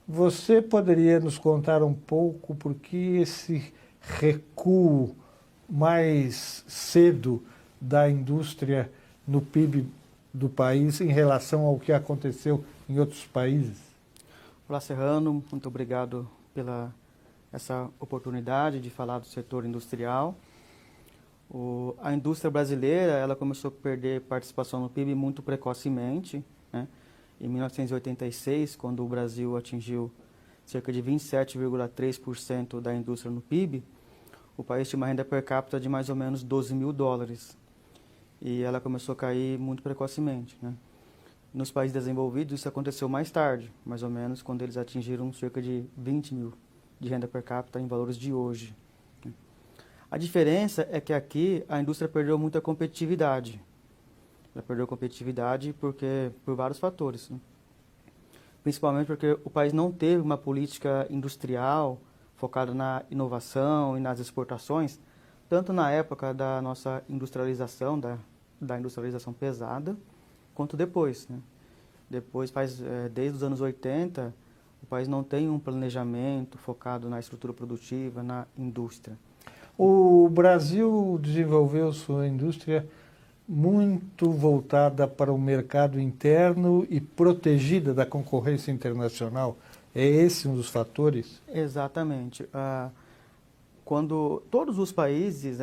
Você poderia nos contar um pouco por que esse recuo mais cedo da indústria no PIB do país em relação ao que aconteceu em outros países? Olá, Serrano, muito obrigado pela essa oportunidade de falar do setor industrial. A indústria brasileira ela começou a perder participação no PIB muito precocemente, né? Em 1986, quando o Brasil atingiu cerca de 27,3% da indústria no PIB, o país tinha uma renda per capita de mais ou menos 12 mil dólares. E ela começou a cair muito precocemente, né? Nos países desenvolvidos, isso aconteceu mais tarde, mais ou menos quando eles atingiram cerca de 20 mil de renda per capita em valores de hoje. A diferença é que aqui a indústria perdeu muita competitividade. Ela perdeu competitividade por vários fatores, né? Principalmente porque o país não teve uma política industrial focada na inovação e nas exportações, tanto na época da nossa industrialização, da industrialização pesada, quanto depois, né? Depois, desde os anos 80, o país não tem um planejamento focado na estrutura produtiva, na indústria. O Brasil desenvolveu sua indústria muito voltada para o mercado interno e protegida da concorrência internacional. É esse um dos fatores? Exatamente. Quando todos os países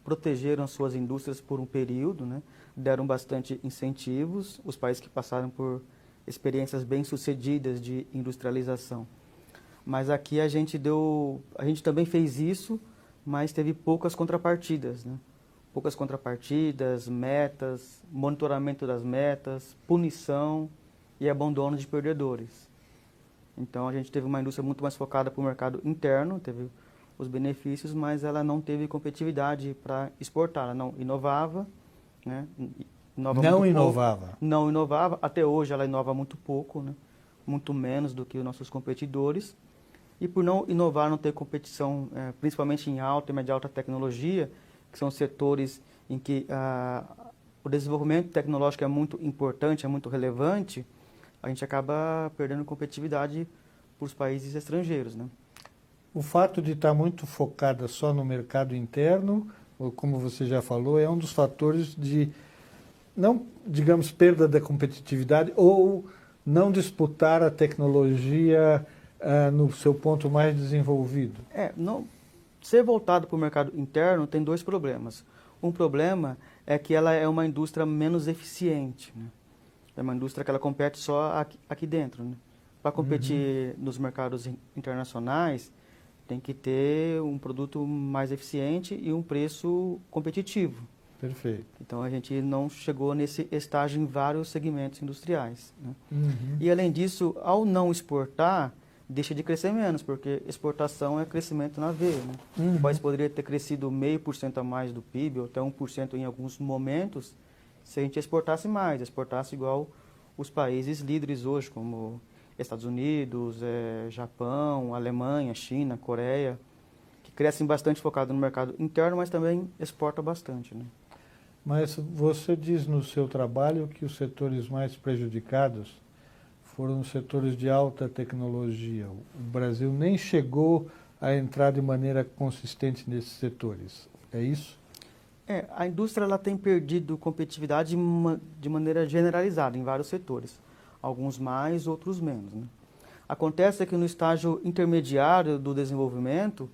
protegeram suas indústrias por um período, né, deram bastante incentivos, os países que passaram por experiências bem-sucedidas de industrialização. Mas aqui a gente também fez isso, mas teve poucas contrapartidas, né? Poucas contrapartidas, metas, monitoramento das metas, punição e abandono de perdedores. Então a gente teve uma indústria muito mais focada para o mercado interno, teve os benefícios, mas ela não teve competitividade para exportar, ela não inovava, né? Não inovava, até hoje ela inova muito pouco, né? Muito menos do que os nossos competidores. E por não inovar, não ter competição, principalmente em alta e média alta tecnologia, que são setores em que o desenvolvimento tecnológico é muito importante, é muito relevante, a gente acaba perdendo competitividade para os países estrangeiros, né? O fato de estar muito focada só no mercado interno, ou como você já falou, é um dos fatores de, não, digamos, perda da competitividade ou não disputar a tecnologia no seu ponto mais desenvolvido. Não, ser voltado para o mercado interno tem dois problemas. Um problema é que ela é uma indústria menos eficiente, né? É uma indústria que ela compete só aqui dentro, né? Para competir nos mercados internacionais, tem que ter um produto mais eficiente e um preço competitivo. Perfeito. Então a gente não chegou nesse estágio em vários segmentos industriais, né? Uhum. E além disso, ao não exportar, deixa de crescer menos, porque exportação é crescimento na veia, né? Uhum. O país poderia ter crescido 0,5% a mais do PIB, ou até 1% em alguns momentos, se a gente exportasse mais, exportasse igual os países líderes hoje, como Estados Unidos, Japão, Alemanha, China, Coreia, que crescem bastante focado no mercado interno, mas também exporta bastante, né? Mas você diz no seu trabalho que os setores mais prejudicados foram os setores de alta tecnologia. O Brasil nem chegou a entrar de maneira consistente nesses setores. É isso? A indústria ela tem perdido competitividade de maneira generalizada em vários setores. Alguns mais, outros menos, né? Acontece que no estágio intermediário do desenvolvimento,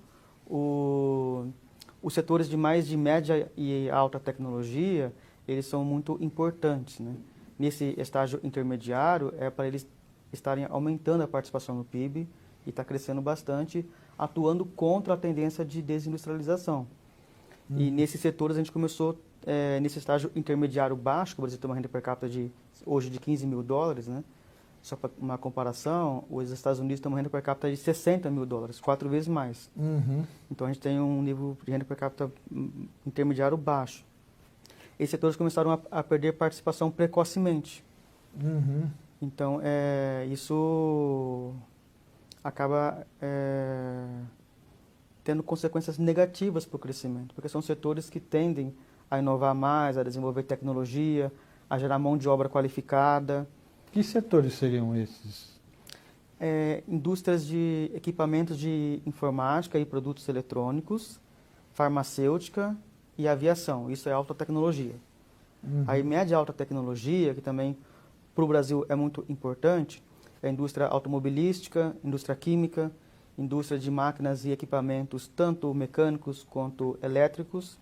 os setores de média e alta tecnologia, eles são muito importantes, né? Nesse estágio intermediário, é para eles estarem aumentando a participação no PIB e está crescendo bastante, atuando contra a tendência de desindustrialização. E nesses setores a gente começou, nesse estágio intermediário baixo, que o Brasil tem uma renda per capita hoje de 15 mil dólares, né? Só para uma comparação, os Estados Unidos têm uma renda per capita de 60 mil dólares, 4 vezes mais. Uhum. Então a gente tem um nível de renda per capita intermediário baixo. Esses setores começaram a perder participação precocemente. Uhum. Então isso acaba tendo consequências negativas para o crescimento, porque são setores que tendem a inovar mais, a desenvolver tecnologia, a gerar mão de obra qualificada. Que setores seriam esses? indústrias de equipamentos de informática e produtos eletrônicos, farmacêutica e aviação. Isso é alta tecnologia. Aí média e alta tecnologia, que também para o Brasil é muito importante, é a indústria automobilística, indústria química, indústria de máquinas e equipamentos, tanto mecânicos quanto elétricos,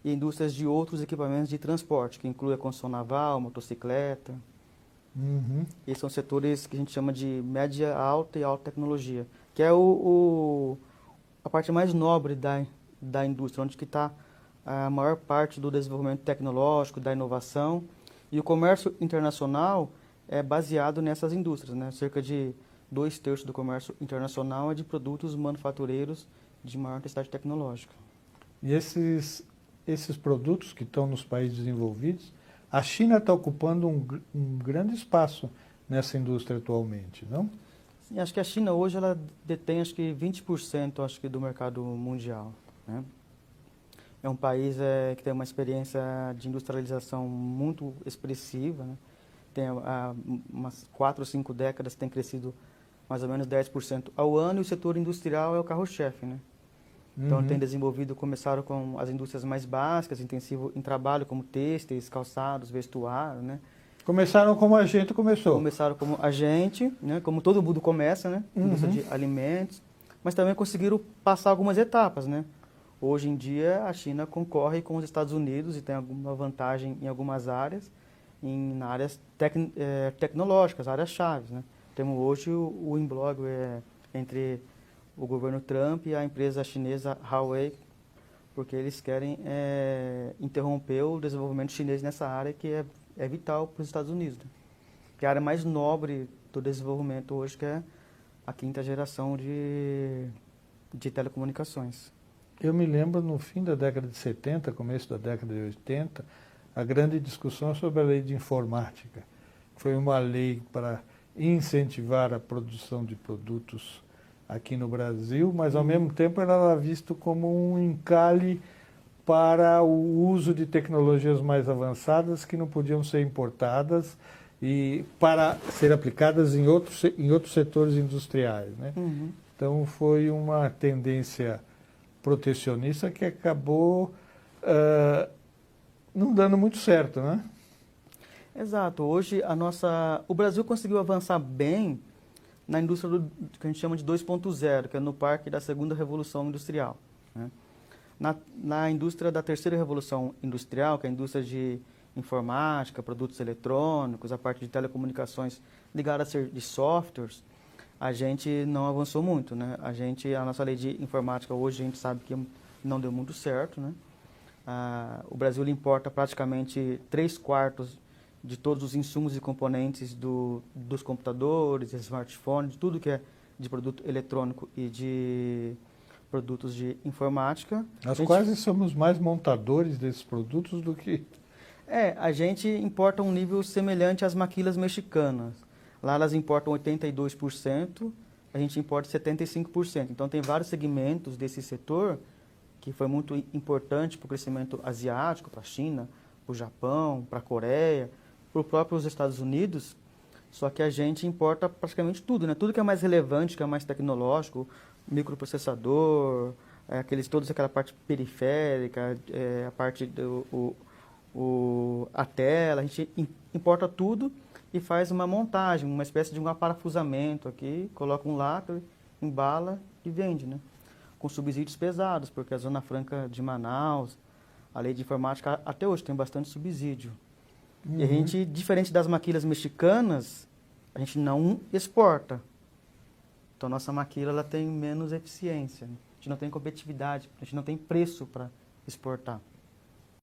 e indústrias de outros equipamentos de transporte, que inclui a construção naval, motocicleta. Esses são setores que a gente chama de média alta e alta tecnologia, que é a parte mais nobre da indústria, onde está a maior parte do desenvolvimento tecnológico, da inovação. E o comércio internacional é baseado nessas indústrias, né? Cerca de 2/3 do comércio internacional é de produtos manufatureiros de maior intensidade tecnológica. E esses produtos que estão nos países desenvolvidos, a China está ocupando um grande espaço nessa indústria atualmente, não? Sim, acho que a China hoje ela detém acho que 20% acho que do mercado mundial, né? É um país que tem uma experiência de industrialização muito expressiva, né? Tem umas 4 ou 5 décadas tem crescido mais ou menos 10% ao ano, e o setor industrial é o carro-chefe, né? Então, tem desenvolvido, começaram com as indústrias mais básicas, intensivo em trabalho, como têxteis, calçados, vestuário, né? Começaram como a gente começou. Começaram como agente, né? Como todo mundo começa, né? Indústria de alimentos, mas também conseguiram passar algumas etapas, né? Hoje em dia, a China concorre com os Estados Unidos e tem alguma vantagem em algumas áreas, em áreas tecnológicas, áreas-chave, né? Temos hoje o imbróglio entre o governo Trump e a empresa chinesa Huawei, porque eles querem interromper o desenvolvimento chinês nessa área que é vital para os Estados Unidos, né? Que é a área mais nobre do desenvolvimento hoje, que é a 5ª geração de telecomunicações. Eu me lembro, no fim da década de 70, começo da década de 80, a grande discussão sobre a lei de informática. Foi uma lei para incentivar a produção de produtos aqui no Brasil, mas ao mesmo tempo ela era vista como um encalhe para o uso de tecnologias mais avançadas que não podiam ser importadas e para ser aplicadas em outros setores industriais, né? Então foi uma tendência protecionista que acabou não dando muito certo, né? Exato. Hoje o Brasil conseguiu avançar bem na indústria que a gente chama de 2.0, que é no parque da segunda revolução industrial, né? Na indústria da terceira revolução industrial, que é a indústria de informática, produtos eletrônicos, a parte de telecomunicações ligada a ser de softwares, a gente não avançou muito, né? A nossa lei de informática hoje a gente sabe que não deu muito certo, né? O Brasil importa praticamente 3/4 de todos os insumos e componentes dos computadores, smartphones, tudo que é de produto eletrônico e de produtos de informática. Nós quase somos mais montadores desses produtos do que... A gente importa um nível semelhante às maquilas mexicanas. Lá elas importam 82%, a gente importa 75%. Então tem vários segmentos desse setor que foi muito importante para o crescimento asiático, para a China, para o Japão, para a Coreia, para os próprios Estados Unidos, só que a gente importa praticamente tudo, né? Tudo que é mais relevante, que é mais tecnológico, microprocessador, toda aquela parte periférica, a parte a tela, a gente importa tudo e faz uma montagem, uma espécie de um aparafusamento aqui, coloca um lacre, embala e vende, né? Com subsídios pesados, porque a Zona Franca de Manaus, a lei de informática até hoje tem bastante subsídio. E a gente, diferente das maquilas mexicanas, a gente não exporta. Então, nossa maquila ela tem menos eficiência, né? A gente não tem competitividade, a gente não tem preço para exportar.